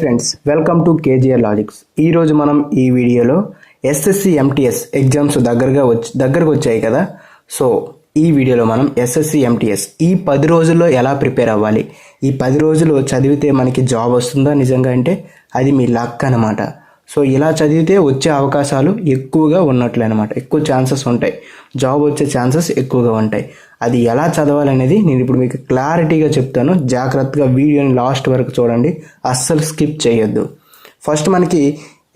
Friends, welcome to KGR logics. ఈరోజు మనం ఈ వీడియోలో ఎస్ఎస్సి ఎంటీఎస్ ఎగ్జామ్స్ దగ్గరకు వచ్చాయి కదా. సో ఈ వీడియోలో మనం ఎస్ఎస్సి ఎంటీఎస్ ఈ 10 రోజుల్లో ఎలా ప్రిపేర్ అవ్వాలి, ఈ 10 రోజులు చదివితే మనకి జాబ్ వస్తుందా నిజంగా అంటే అది మీ లక్ అనమాట. సో ఇలా చదివితే వచ్చే అవకాశాలు ఎక్కువగా ఉన్నట్లే అనమాట, ఎక్కువ ఛాన్సెస్ ఉంటాయి, జాబ్ వచ్చే ఛాన్సెస్ ఎక్కువగా ఉంటాయి. అది ఎలా చదవాలనేది నేను ఇప్పుడు మీకు క్లారిటీగా చెప్తాను. జాగ్రత్తగా వీడియోని లాస్ట్ వరకు చూడండి, అస్సలు స్కిప్ చేయొద్దు. ఫస్ట్ మనకి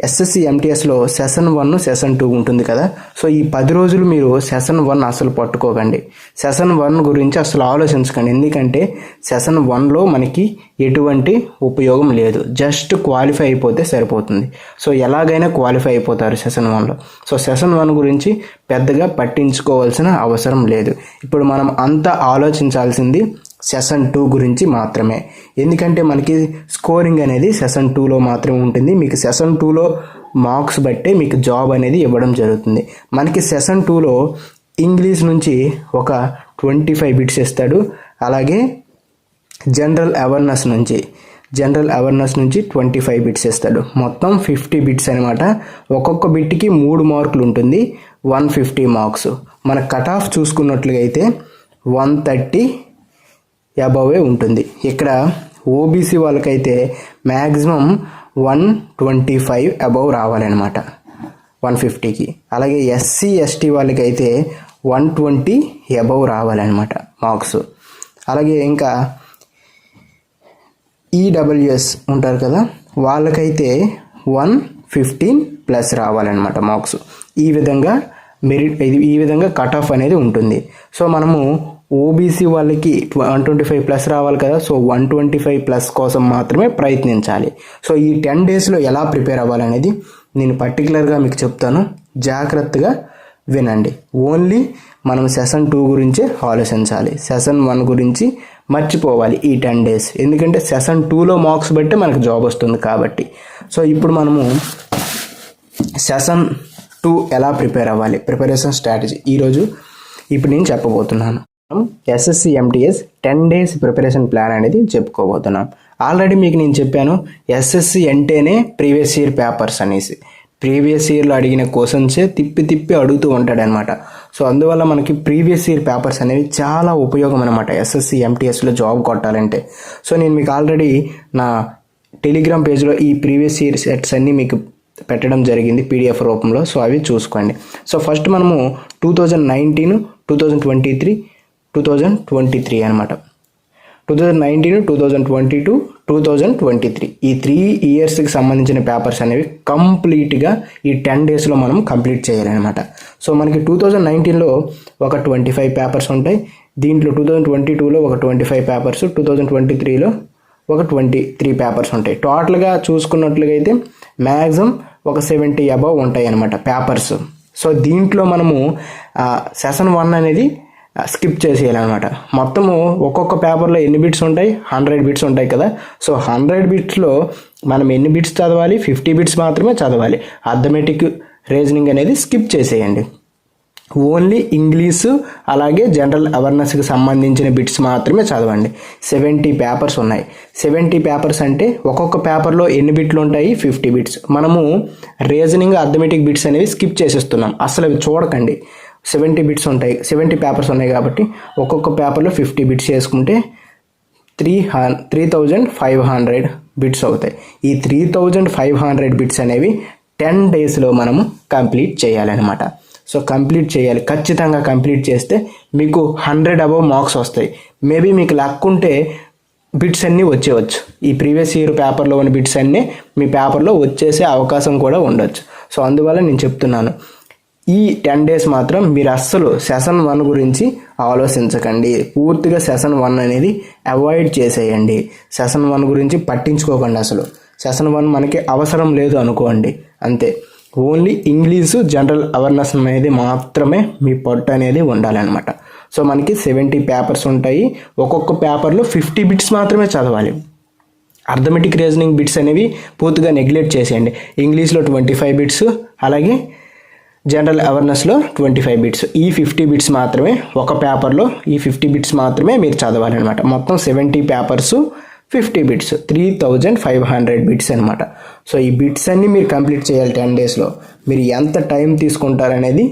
ఎస్ఎస్సి ఎంటీఎస్లో సెషన్ 1 సెషన్ 2 ఉంటుంది కదా. సో ఈ 10 రోజులు మీరు సెషన్ 1 అసలు పట్టుకోకండి, సెషన్ 1 గురించి అసలు ఆలోచించకండి. ఎందుకంటే సెషన్ 1లో మనకి ఎటువంటి ఉపయోగం లేదు, జస్ట్ క్వాలిఫై అయిపోతే సరిపోతుంది. సో ఎలాగైనా క్వాలిఫై అయిపోతారు సెషన్ 1లో. సో సెషన్ 1 గురించి పెద్దగా పట్టించుకోవాల్సిన అవసరం లేదు. ఇప్పుడు మనం అంతా ఆలోచించాల్సింది సెషన్ 2 గురించి మాత్రమే. ఎందుకంటే మనకి స్కోరింగ్ అనేది సెషన్ 2లో మాత్రమే ఉంటుంది. మీకు సెషన్ 2లో మార్క్స్ బట్టే మీకు జాబ్ అనేది ఇవ్వడం జరుగుతుంది. మనకి సెషన్ 2లో ఇంగ్లీష్ నుంచి ఒక 25 బిట్స్ ఇస్తాడు, అలాగే జనరల్ అవేర్నెస్ నుంచి 25 బిట్స్ ఇస్తాడు. మొత్తం 50 బిట్స్ అనమాట. ఒక్కొక్క బిట్కి 3 మార్కులు ఉంటుంది, 150 మార్క్స్. మన కట్ ఆఫ్ చూసుకున్నట్లుగా అయితే 130 అబవే ఉంటుంది. ఇక్కడ ఓబీసీ వాళ్ళకైతే మ్యాక్సిమం 125 అబవ్ రావాలన్నమాట 150కి. అలాగే ఎస్సీ ఎస్టీ వాళ్ళకైతే 120 అబవ్ రావాలన్నమాట మార్క్స్. అలాగే ఇంకా ఈడబ్ల్యూఎస్ ఉంటారు కదా, వాళ్ళకైతే 115+ రావాలన్నమాట మార్క్స్. ఈ విధంగా కట్ ఆఫ్ అనేది ఉంటుంది. సో మనము ఓబీసీ వాళ్ళకి 125+ రావాలి కదా. సో 125+ కోసం మాత్రమే ప్రయత్నించాలి. సో ఈ 10 డేస్లో ఎలా ప్రిపేర్ అవ్వాలనేది నేను పర్టికులర్గా మీకు చెప్తాను, జాగ్రత్తగా వినండి. ఓన్లీ మనం సెషన్ 2 గురించే ఆలోచించాలి, సెషన్ 1 గురించి మర్చిపోవాలి ఈ 10 డేస్. ఎందుకంటే సెషన్ 2లో మార్క్స్ బట్టి మనకు జాబ్ వస్తుంది కాబట్టి. సో ఇప్పుడు మనము సెషన్ 2 ఎలా ప్రిపేర్ అవ్వాలి, ప్రిపరేషన్ స్ట్రాటజీ ఇప్పుడు నేను చెప్పబోతున్నాను. SSC MTS 10 days preparation plan అనేది చెప్పుకోబోతున్నాం. ఆల్రెడీ మీకు నేను చెప్పాను, ఎస్ఎస్సి అంటేనే ప్రీవియస్ ఇయర్ పేపర్స్ అనేసి. ప్రీవియస్ ఇయర్లో అడిగిన క్వశ్చన్సే తిప్పి అడుగుతూ ఉంటాడనమాట. సో అందువల్ల మనకి ప్రీవియస్ ఇయర్ పేపర్స్ అనేవి చాలా ఉపయోగం అనమాట ఎస్ఎస్సి ఎంటీఎస్లో జాబ్ కొట్టాలంటే. సో నేను మీకు ఆల్రెడీ నా టెలిగ్రామ్ పేజ్లో ఈ ప్రీవియస్ ఇయర్ సెట్స్ అన్నీ మీకు పెట్టడం జరిగింది పీడిఎఫ్ రూపంలో. సో అవి చూసుకోండి. సో ఫస్ట్ మనము 2019, 2023, 2023 అనమాట. 2019, 2022, 2023 ఈ 3 ఇయర్స్కి సంబంధించిన పేపర్స్ అనేవి కంప్లీట్గా ఈ 10 డేస్లో మనం కంప్లీట్ చేయాలన్నమాట. సో మనకి 2019లో ఒక 25 పేపర్స్ ఉంటాయి, దీంట్లో 2022లో ఒక 25 పేపర్స్, 2023లో ఒక 23 పేపర్స్ ఉంటాయి. టోటల్గా చూసుకున్నట్లుగా అయితే మ్యాక్సిమం ఒక 70 అబవ్ ఉంటాయి అన్నమాట పేపర్స్. సో దీంట్లో మనము సెషన్ 1 అనేది స్కిప్ చేసేయాలన్నమాట. మొత్తము ఒక్కొక్క పేపర్లో ఎన్ని బిట్స్ ఉంటాయి, 100 బిట్స్ ఉంటాయి కదా. సో 100 బిట్స్లో మనం ఎన్ని బిట్స్ చదవాలి, 50 బిట్స్ మాత్రమే చదవాలి. అర్థమెటిక్, రీజనింగ్ అనేది స్కిప్ చేసేయండి. ఓన్లీ ఇంగ్లీషు అలాగే జనరల్ అవేర్నెస్కి సంబంధించిన బిట్స్ మాత్రమే చదవండి. 70 పేపర్స్ ఉన్నాయి. 70 పేపర్స్ అంటే ఒక్కొక్క పేపర్లో ఎన్ని బిట్లు ఉంటాయి, 50 బిట్స్. మనము రీజనింగ్, అర్థమెటిక్ బిట్స్ అనేవి స్కిప్ చేసేస్తున్నాం, అసలు అవి చూడకండి. 70 బిట్స్ ఉంటాయి, 70 పేపర్స్ ఉన్నాయి కాబట్టి ఒక్కొక్క పేపర్లో 50 బిట్స్ చేసుకుంటే 3500 బిట్స్ అవుతాయి. ఈ 3500 బిట్స్ అనేవి 10 డేస్లో మనము కంప్లీట్ చేయాలన్నమాట. సో కంప్లీట్ చేయాలి, ఖచ్చితంగా కంప్లీట్ చేస్తే మీకు 100 అబవ్ మార్క్స్ వస్తాయి. మేబీ మీకు లక్ ఉంటే బిట్స్ అన్నీ వచ్చేవచ్చు, ఈ ప్రీవియస్ ఇయర్ పేపర్లో ఉన్న బిట్స్ అన్నీ మీ పేపర్లో వచ్చేసే అవకాశం కూడా ఉండొచ్చు. సో అందువల్ల నేను చెప్తున్నాను, ఈ 10 డేస్ మాత్రం మీరు అస్సలు సెషన్ 1 గురించి ఆలోచించకండి. పూర్తిగా సెషన్ 1 అనేది అవాయిడ్ చేసేయండి. సెషన్ 1 గురించి పట్టించుకోకండి. అసలు సెషన్ 1 మనకి అవసరం లేదు అనుకోండి, అంతే. ఓన్లీ ఇంగ్లీషు, జనరల్ అవేర్నెస్ అనేది మాత్రమే మీ పట్టు అనేది ఉండాలన్నమాట. సో మనకి 70 పేపర్స్ ఉంటాయి, ఒక్కొక్క పేపర్లో 50 బిట్స్ మాత్రమే చదవాలి. అర్థమెటిక్, రీజనింగ్ బిట్స్ అనేవి పూర్తిగా నెగ్లెక్ట్ చేసేయండి. ఇంగ్లీష్లో 25 బిట్స్, అలాగే జనరల్ అవేర్నెస్లో 25 బిట్స్. ఈ 50 బిట్స్ మాత్రమే ఒక పేపర్లో, ఈ 50 బిట్స్ మాత్రమే మీరు చదవాలన్నమాట. మొత్తం 70 పేపర్స్ 50 బిట్స్ 3500 బిట్స్ అనమాట. సో ఈ బిట్స్ అన్నీ మీరు కంప్లీట్ చేయాలి 10 డేస్లో. మీరు ఎంత టైం తీసుకుంటారనేది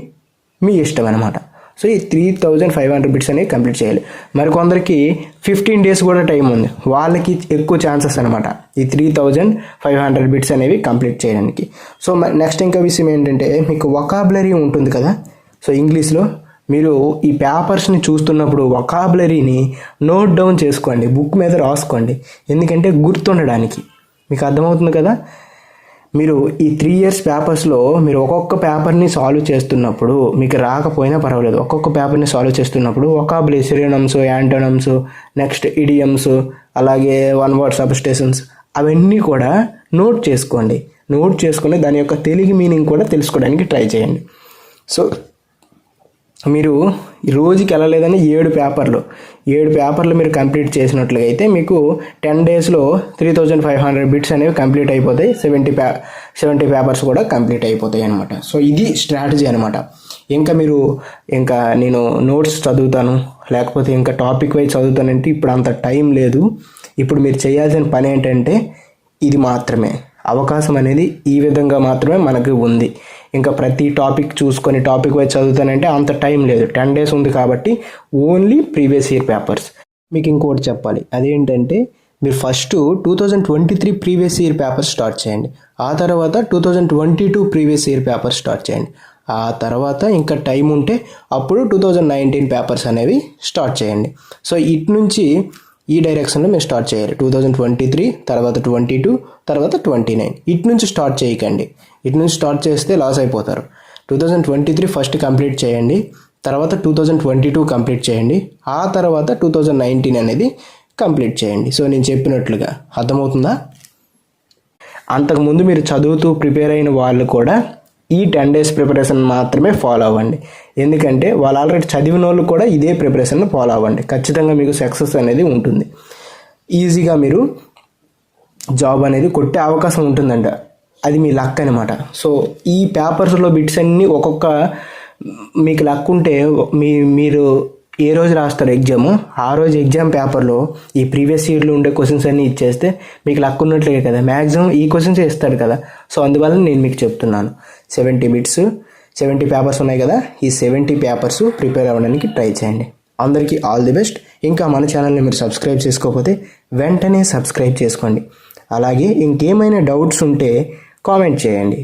మీ ఇష్టం అనమాట. సో ఈ 3500 బిట్స్ అనేవి కంప్లీట్ చేయాలి. మరి కొందరికి 15 డేస్ కూడా టైం ఉంది, వాళ్ళకి ఎక్కువ ఛాన్సెస్ అనమాట ఈ 3500 బిట్స్ అనేవి కంప్లీట్ చేయడానికి. సో నెక్స్ట్ ఇంకా విషయం ఏంటంటే, మీకు వొకాబులరీ ఉంటుంది కదా. సో ఇంగ్లీష్లో మీరు ఈ పేపర్స్ని చూస్తున్నప్పుడు వొకాబులరీని నోట్ డౌన్ చేసుకోండి, బుక్ మీద రాసుకోండి, ఎందుకంటే గుర్తుండడానికి. మీకు అర్థమవుతుంది కదా. మీరు ఈ 3 ఇయర్స్ పేపర్స్లో మీరు ఒక్కొక్క పేపర్ని సాల్వ్ చేస్తున్నప్పుడు, మీకు రాకపోయినా పర్వాలేదు, ఒక్కొక్క పేపర్ని సాల్వ్ చేస్తున్నప్పుడు vocabulary, synonyms, antonyms, next idioms, అలాగే వన్ వర్డ్ సబ్స్టేషన్స్, అవన్నీ కూడా నోట్ చేసుకోండి. నోట్ చేసుకుని దాని యొక్క తెలుగు మీనింగ్ కూడా తెలుసుకోవడానికి ట్రై చేయండి. సో మీరు రోజుకి వెళ్ళలేదని 7 పేపర్లు మీరు కంప్లీట్ చేసినట్లుగా అయితే మీకు 10 డేస్లో 3500 బిట్స్ అనేవి కంప్లీట్ అయిపోతాయి. 70 పేపర్స్ కూడా కంప్లీట్ అయిపోతాయి అనమాట. సో ఇది స్ట్రాటజీ అనమాట. ఇంకా నేను నోట్స్ చదువుతాను, లేకపోతే ఇంకా టాపిక్ వైజ్ చదువుతానంటే ఇప్పుడు అంత టైం లేదు. ఇప్పుడు మీరు చేయాల్సిన పని ఏంటంటే ఇది మాత్రమే. అవకాశం అనేది ఈ విధంగా మాత్రమే మనకు ఉంది. ఇంకా ప్రతి టాపిక్ చూసుకొని టాపిక్ వైజ్ చదువుతానంటే అంత టైం లేదు. 10 డేస్ ఉంది కాబట్టి ఓన్లీ ప్రీవియస్ ఇయర్ పేపర్స్. మీకు ఇంకోటి చెప్పాలి, అదేంటంటే మీరు first 2023 previous year papers start చేయండి. ఆ తర్వాత 2022 ప్రీవియస్ ఇయర్ పేపర్స్ స్టార్ట్ చేయండి. ఆ తర్వాత ఇంకా టైం ఉంటే అప్పుడు 2019 పేపర్స్ అనేవి స్టార్ట్ చేయండి. సో ఇటు నుంచి ఈ డైరెక్షన్లో మీరు స్టార్ట్ చేయాలి. 2023, తర్వాత 22, తర్వాత 29. ఇటు నుంచి స్టార్ట్ చేయకండి. ఇటు నుంచి స్టార్ట్ చేస్తే లాస్ అయిపోతారు. 2023 ఫస్ట్ కంప్లీట్ చేయండి, తర్వాత 2022 కంప్లీట్ చేయండి, ఆ తర్వాత 2019 అనేది కంప్లీట్ చేయండి. సో నేను చెప్పినట్లుగా అర్థమవుతుందా? అంతకుముందు మీరు చదువుతూ ప్రిపేర్ అయిన వాళ్ళు కూడా ఈ 10 డేస్ ప్రిపరేషన్ మాత్రమే ఫాలో అవ్వండి. ఎందుకంటే వాళ్ళు ఆల్రెడీ చదివిన వాళ్ళు కూడా ఇదే ప్రిపరేషన్ ఫాలో అవ్వండి. ఖచ్చితంగా మీకు సక్సెస్ అనేది ఉంటుంది. ఈజీగా మీరు జాబ్ అనేది కొట్టే అవకాశం ఉంటుందంట. అది మీ లక్ అనమాట. సో ఈ పేపర్స్లో బిట్స్ అన్నీ ఒక్కొక్క మీకు లక్ ఉంటే మీరు ఏ రోజు రాస్తారు ఎగ్జాము, ఆ రోజు ఎగ్జామ్ పేపర్లో ఈ ప్రీవియస్ ఇయర్లో ఉండే క్వశ్చన్స్ అన్నీ ఇచ్చేస్తే మీకు లక్ ఉన్నట్లే కదా. మ్యాక్సిమం ఈ క్వశ్చన్స్ ఇస్తాడు కదా. సో అందువల్ల నేను మీకు చెప్తున్నాను, 70 పేపర్స్ ఉన్నాయి కదా, ఈ 70 పేపర్స్ ప్రిపేర్ అవ్వడానికి ట్రై చేయండి. అందరికీ ఆల్ ది బెస్ట్. ఇంకా మన ఛానల్ని మీరు సబ్స్క్రైబ్ చేసుకోకపోతే వెంటనే సబ్స్క్రైబ్ చేసుకోండి. అలాగే ఇంకేమైనా డౌట్స్ ఉంటే కామెంట్ చేయండి.